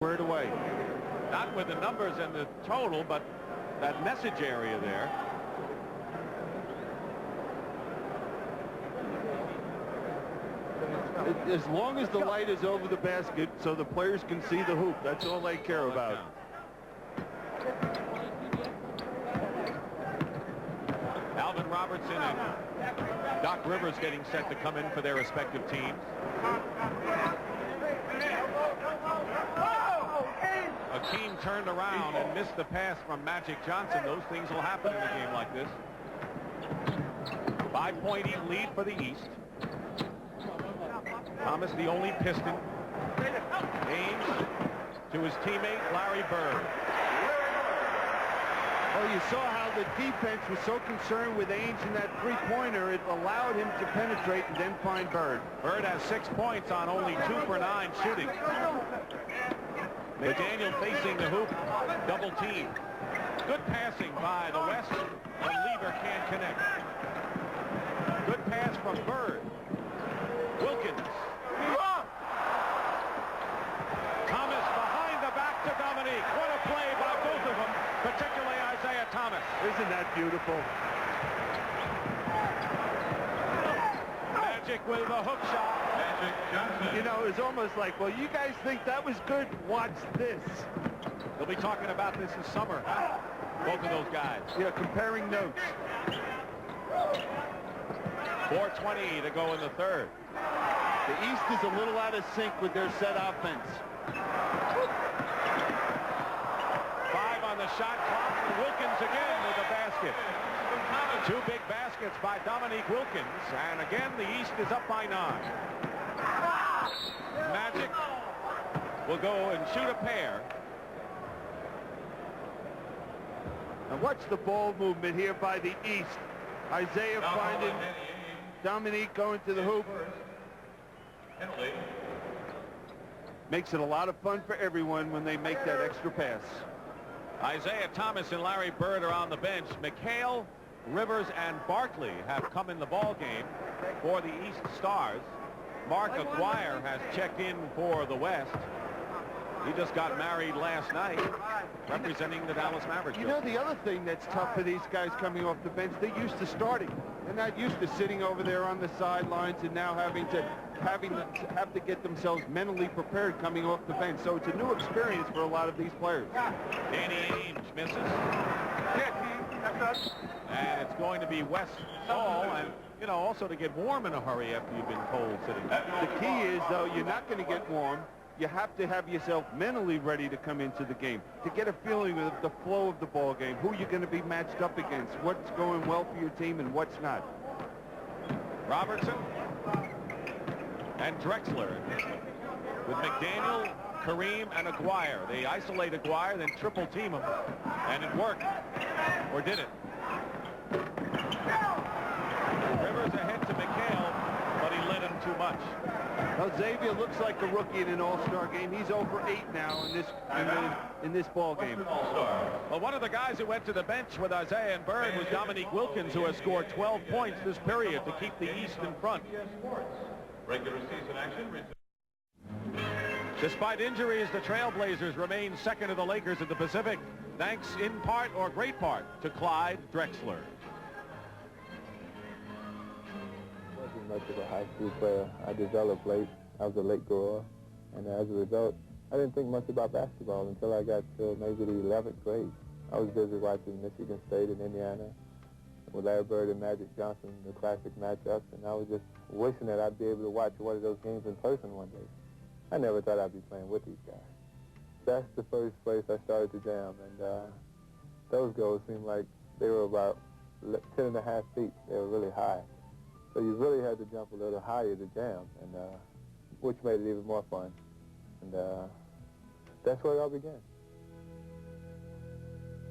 squared away. Not with the numbers and the total, but that message area there. As long as the light is over the basket so the players can see the hoop, that's all they care about. Alvin Robertson and Doc Rivers getting set to come in for their respective teams. Akeem turned around and missed the pass from Magic Johnson. Those things will happen in a game like this. 5-point lead for the East. Thomas, the only Piston. Ames to his teammate, Larry Bird. Well, you saw how the defense was so concerned with Ames in that three-pointer, it allowed him to penetrate and then find Bird. Bird has 6 points on only 2 for 9 shooting. McDaniel facing the hoop, double team. Good passing by the West, but Lever can't connect. Good pass from Bird. Wilkins. Thomas behind the back to Dominique. What a play by both of them, particularly Isaiah Thomas. Isn't that beautiful? Magic with a hook shot. Magic Johnson. You know, it's almost like, well, you guys think that was good? Watch this. They'll be talking about this this summer, huh? Both of those guys. Yeah, comparing notes. 4:20 to go in the third. The East is a little out of sync with their set offense. 5 on the shot clock. Wilkins again with a basket. 2 big baskets by Dominique Wilkins. And again, the East is up by 9. Magic will go and shoot a pair. And watch the ball movement here by the East. Isaiah finding Dominique going to the hoop. Makes it a lot of fun for everyone when they make that extra pass. Isaiah Thomas and Larry Bird are on the bench. McHale, Rivers, and Barkley have come in the ball game for the East Stars. Mark Aguirre has checked in for the West. He just got married last night, representing the Dallas Mavericks. You know, the other thing that's tough for these guys coming off the bench, they're used to starting. They're not used to sitting over there on the sidelines and now having to get themselves mentally prepared coming off the bench. So it's a new experience for a lot of these players. Danny Ames misses. And it's going to be West Hall, and, you know, also to get warm in a hurry after you've been cold sitting. The key is, though, you're not going to get warm. You have to have yourself mentally ready to come into the game, to get a feeling of the flow of the ball game, who you're going to be matched up against, what's going well for your team and what's not. Robertson and Drexler with McDaniel, Kareem, and Aguirre. They isolate Aguirre, then triple team him, and it worked. Or did it? Rivers ahead to McHale, but he led him too much. Well, Xavier looks like a rookie in an all-star game. He's over 8 now in this ball game. Well, one of the guys who went to the bench with Isaiah and Bird was Dominique Wilkins, who has scored 12 points this period to keep the East in front. Regular season action. Despite injuries, the Trailblazers remain second to the Lakers in the Pacific, thanks in part or great part to Clyde Drexler. Wasn't much of a high school player. I developed late. I was a late grower, and as a result, I didn't think much about basketball until I got to maybe the 11th grade. I was busy watching Michigan State and Indiana with Larry Bird and Magic Johnson, the classic matchups, and I was just wishing that I'd be able to watch one of those games in person one day. I never thought I'd be playing with these guys. That's the first place I started to jam, and those goals seemed like they were about 10 and a half feet. They were really high. So you really had to jump a little higher to jam, and which made it even more fun. And that's where it all began.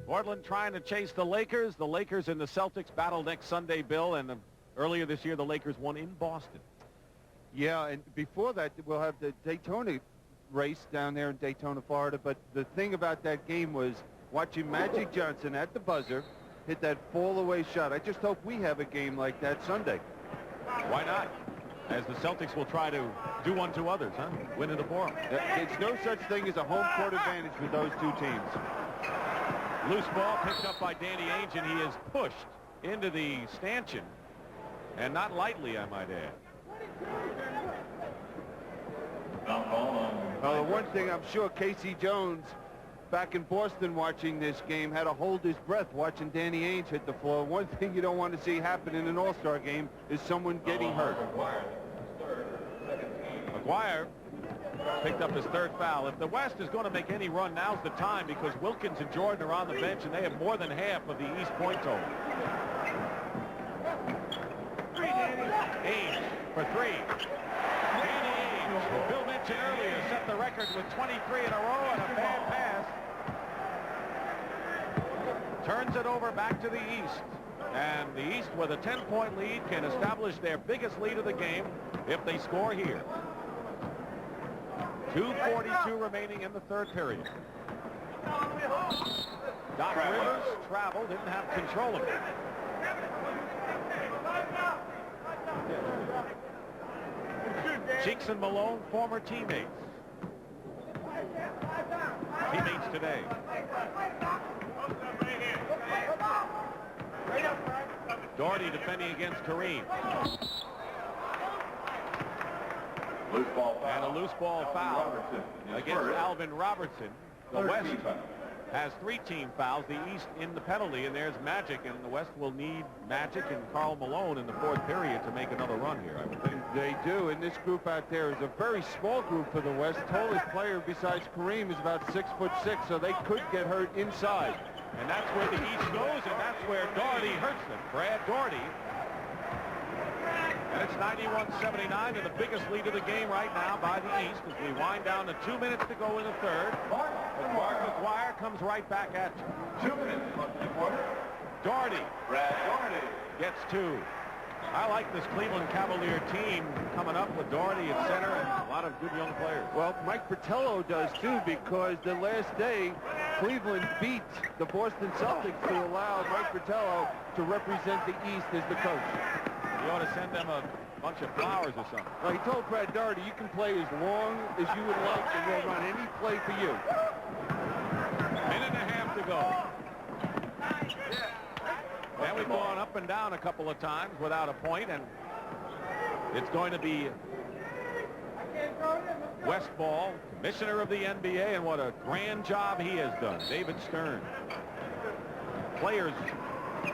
Portland trying to chase the Lakers. The Lakers and the Celtics battle next Sunday, Bill, and earlier this year the Lakers won in Boston. Yeah, and before that we'll have the Daytona race down there in Daytona, Florida. But the thing about that game was watching Magic Johnson at the buzzer hit that fall-away shot. I just hope we have a game like that Sunday. Why not? as the Celtics will try to do unto others, huh? Win in the forum. It's no such thing as a home court advantage with those two teams. Loose ball picked up by Danny Ainge, and he is pushed into the stanchion, and not lightly, I might add. The one thing I'm sure Casey Jones, back in Boston watching this game, had to hold his breath watching Danny Ainge hit the floor. One thing you don't want to see happen in an All-Star game is someone getting hurt. McGuire picked up his third foul. If the West is going to make any run, now's the time, because Wilkins and Jordan are on the bench, and they have more than half of the East point total. Ainge for three. Danny Ainge, who Bill mentioned earlier, set the record with 23 in a row and a bad pass. Turns it over back to the East. And the East, with a 10-point lead, can establish their biggest lead of the game if they score here. 2:42 remaining in the third period. Doc Rivers traveled, didn't have control of it. Cheeks and Malone, former teammates. Teammates today. Doherty defending against Kareem. Loose ball foul. And a loose ball foul against Alvin Robertson. The West has 3 team fouls, the East in the penalty, and there's Magic, and the West will need Magic and Karl Malone in the fourth period to make another run here, I would think. They do, and this group out there is a very small group for the West. Tallest player besides Kareem is about 6'6", so they could get hurt inside. And that's where the East goes, and that's where Doherty hurts them. Brad Doherty. And it's 91-79, and the biggest lead of the game right now by the East as we wind down to 2 minutes to go in the third. And Mark McGuire comes right back at you. 2 minutes left in the quarter. Doherty. Brad Doherty Gets 2. I like this Cleveland Cavalier team coming up with Doherty at center and a lot of good young players. Well, Mike Fratello does too, because the last day Cleveland beat the Boston Celtics to allow Mike Fratello to represent the East as the coach. You ought to send them a bunch of flowers or something. Well, he told Brad Doherty, you can play as long as you would like, and we'll run any play for you. Minute and a half to go. And we've gone up and down a couple of times without a point, and it's going to be West Ball, commissioner of the NBA, and what a grand job he has done. David Stern. Players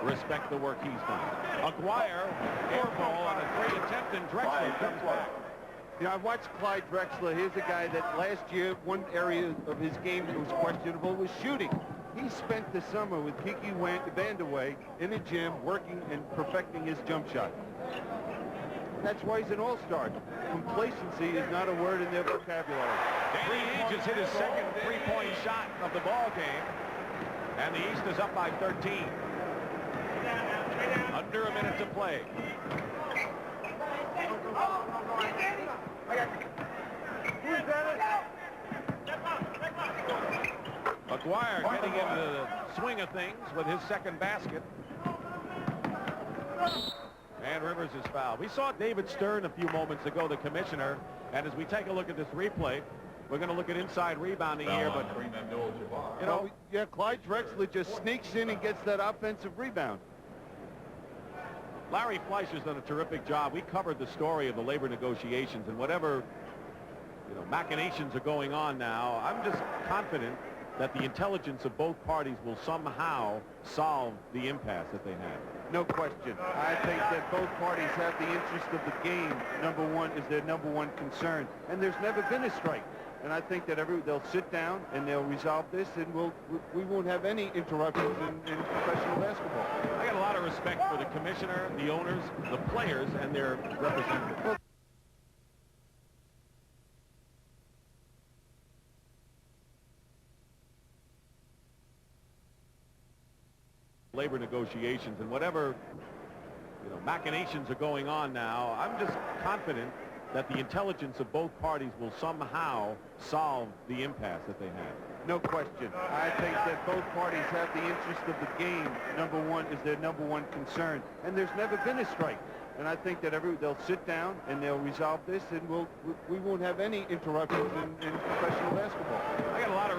respect the work he's done. Aguirre, air ball on a great attempt, and Drexler comes back. You know, I've watched Clyde Drexler. Here's a guy that last year, one area of his game that was questionable was shooting. He spent the summer with Kiki Vandeweghe in the gym working and perfecting his jump shot. That's why he's an all-star. Complacency is not a word in their vocabulary. Danny Ainge has hit his second three-point shot of the ball game, and the East is up by 13. Under a minute to play. McGuire getting into the swing of things with his second basket. And Rivers is fouled. We saw David Stern a few moments ago, the commissioner, and as we take a look at this replay, we're going to look at inside rebounding here, but, you know, yeah, Clyde Drexler just sneaks in and gets that offensive rebound. Larry Fleischer's done a terrific job. We covered the story of the labor negotiations, and whatever, you know, machinations are going on now, I'm just confident that the intelligence of both parties will somehow solve the impasse that they have. No question. I think that both parties have the interest of the game. Number one is their number one concern. And there's never been a strike. And I think that they'll sit down and they'll resolve this, and we won't have any interruptions in professional basketball. I got a lot of respect for the commissioner, the owners, the players, and their representatives. Labor negotiations, and whatever, you know, machinations are going on now, I'm just confident that the intelligence of both parties will somehow solve the impasse that they have. No question. I think that both parties have the interest of the game. Number one is their number one concern. And there's never been a strike. And I think that they'll sit down and they'll resolve this, and we won't have any interruptions in professional basketball. I got a lot of